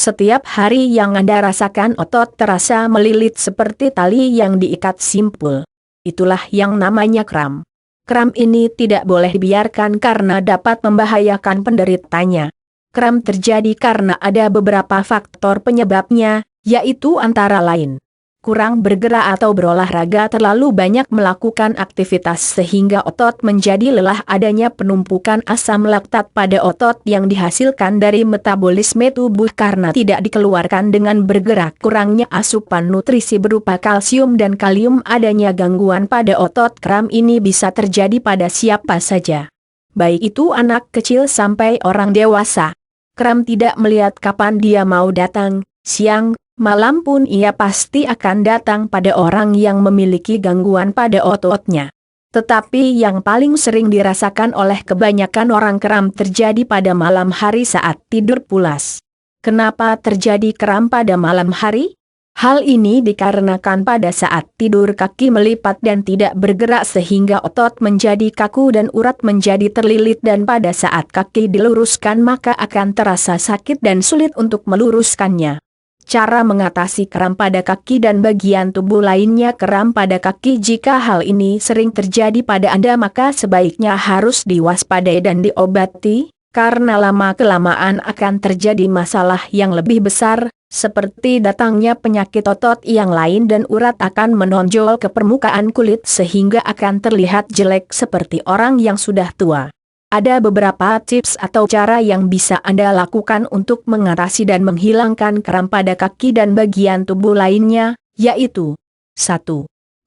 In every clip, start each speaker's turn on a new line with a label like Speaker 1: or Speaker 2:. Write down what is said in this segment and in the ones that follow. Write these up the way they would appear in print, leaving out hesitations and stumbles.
Speaker 1: Setiap hari yang Anda rasakan otot terasa melilit seperti tali yang diikat simpul. Itulah yang namanya kram. Kram ini tidak boleh dibiarkan karena dapat membahayakan penderitanya. Kram terjadi karena ada beberapa faktor penyebabnya, yaitu antara lain kurang bergerak atau berolahraga terlalu banyak melakukan aktivitas sehingga otot menjadi lelah, adanya penumpukan asam laktat pada otot yang dihasilkan dari metabolisme tubuh karena tidak dikeluarkan dengan bergerak, kurangnya asupan nutrisi berupa kalsium dan kalium, adanya gangguan pada otot. Kram ini bisa terjadi pada siapa saja, baik itu anak kecil sampai orang dewasa. Kram tidak melihat kapan dia mau datang, siang, malam pun ia pasti akan datang pada orang yang memiliki gangguan pada ototnya. Tetapi yang paling sering dirasakan oleh kebanyakan orang, kram terjadi pada malam hari saat tidur pulas. Kenapa terjadi kram pada malam hari? Hal ini dikarenakan pada saat tidur kaki melipat dan tidak bergerak sehingga otot menjadi kaku dan urat menjadi terlilit, dan pada saat kaki diluruskan maka akan terasa sakit dan sulit untuk meluruskannya. Cara mengatasi kram pada kaki dan bagian tubuh lainnya. Kram pada kaki, jika hal ini sering terjadi pada Anda maka sebaiknya harus diwaspadai dan diobati, karena lama-kelamaan akan terjadi masalah yang lebih besar, seperti datangnya penyakit otot yang lain dan urat akan menonjol ke permukaan kulit sehingga akan terlihat jelek seperti orang yang sudah tua. Ada beberapa tips atau cara yang bisa Anda lakukan untuk mengatasi dan menghilangkan kram pada kaki dan bagian tubuh lainnya, yaitu 1.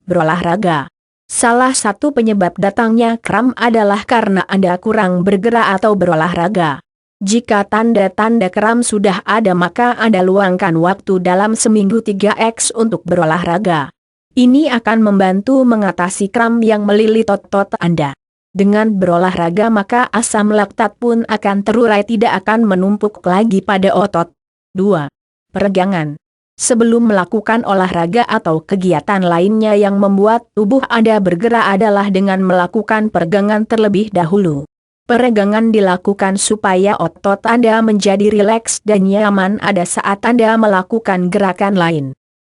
Speaker 1: Berolahraga. Salah satu penyebab datangnya kram adalah karena Anda kurang bergerak atau berolahraga. Jika tanda-tanda kram sudah ada maka Anda luangkan waktu dalam seminggu 3x untuk berolahraga. Ini akan membantu mengatasi kram yang melilit otot Anda. Dengan berolahraga maka asam laktat pun akan terurai, tidak akan menumpuk lagi pada otot. 2. Peregangan. Sebelum melakukan olahraga atau kegiatan lainnya yang membuat tubuh Anda bergerak adalah dengan melakukan peregangan terlebih dahulu. Peregangan dilakukan supaya otot Anda menjadi rileks dan nyaman ada saat Anda melakukan gerakan lain.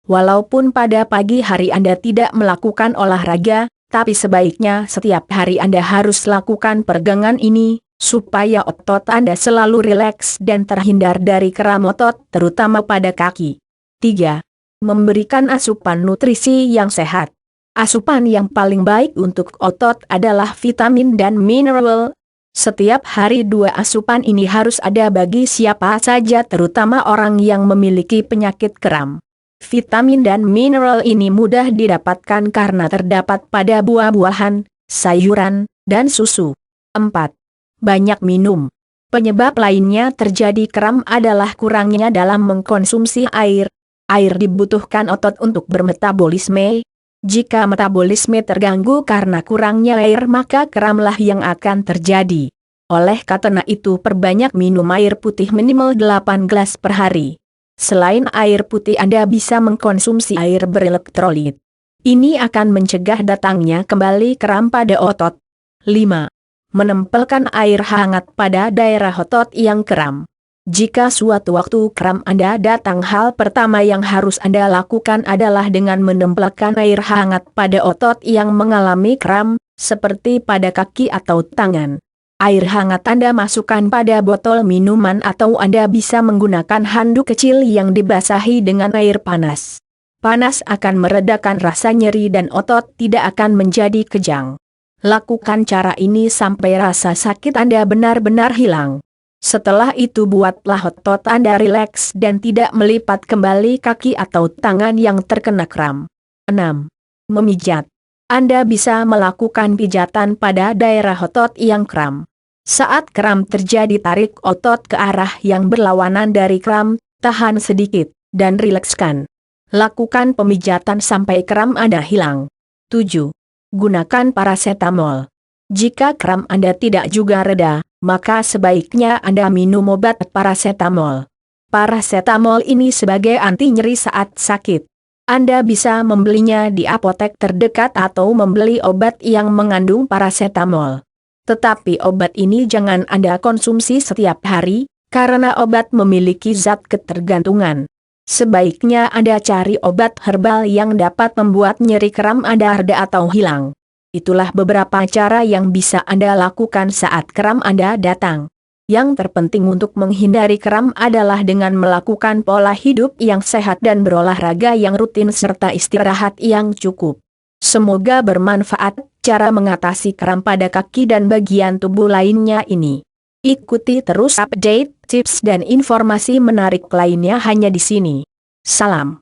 Speaker 1: Walaupun pada pagi hari Anda tidak melakukan olahraga, tapi sebaiknya setiap hari Anda harus lakukan peregangan ini, supaya otot Anda selalu rileks dan terhindar dari kram otot, terutama pada kaki. 3. Memberikan asupan nutrisi yang sehat. Asupan yang paling baik untuk otot adalah vitamin dan mineral. Setiap hari 2 asupan ini harus ada bagi siapa saja, terutama orang yang memiliki penyakit kram. Vitamin dan mineral ini mudah didapatkan karena terdapat pada buah-buahan, sayuran, dan susu. 4. Banyak minum. Penyebab lainnya terjadi kram adalah kurangnya dalam mengkonsumsi air. Air dibutuhkan otot untuk bermetabolisme. Jika metabolisme terganggu karena kurangnya air maka kramlah yang akan terjadi. Oleh karena itu perbanyak minum air putih minimal 8 gelas per hari. Selain air putih Anda bisa mengkonsumsi air berelektrolit. Ini akan mencegah datangnya kembali kram pada otot. 5. Menempelkan air hangat pada daerah otot yang kram. Jika suatu waktu kram Anda datang, hal pertama yang harus Anda lakukan adalah dengan menempelkan air hangat pada otot yang mengalami kram, seperti pada kaki atau tangan. Air hangat Anda masukkan pada botol minuman atau Anda bisa menggunakan handuk kecil yang dibasahi dengan air panas. Panas akan meredakan rasa nyeri dan otot tidak akan menjadi kejang. Lakukan cara ini sampai rasa sakit Anda benar-benar hilang. Setelah itu buatlah otot Anda rileks dan tidak melipat kembali kaki atau tangan yang terkena kram. 6. Memijat. Anda bisa melakukan pijatan pada daerah otot yang kram. Saat kram terjadi, tarik otot ke arah yang berlawanan dari kram, tahan sedikit, dan rilekskan. Lakukan pemijatan sampai kram Anda hilang. 7. Gunakan parasetamol. Jika kram Anda tidak juga reda, maka sebaiknya Anda minum obat parasetamol. Parasetamol ini sebagai anti nyeri saat sakit. Anda bisa membelinya di apotek terdekat atau membeli obat yang mengandung parasetamol. Tetapi obat ini jangan Anda konsumsi setiap hari, Karena obat memiliki zat ketergantungan. Sebaiknya Anda cari obat herbal yang dapat membuat nyeri kram Anda reda atau hilang. Itulah beberapa cara yang bisa Anda lakukan saat kram Anda datang. Yang terpenting untuk menghindari kram adalah dengan melakukan pola hidup yang sehat dan berolahraga yang rutin serta istirahat yang cukup. Semoga bermanfaat cara mengatasi kram pada kaki dan bagian tubuh lainnya ini. Ikuti terus update, tips dan informasi menarik lainnya hanya di sini. Salam.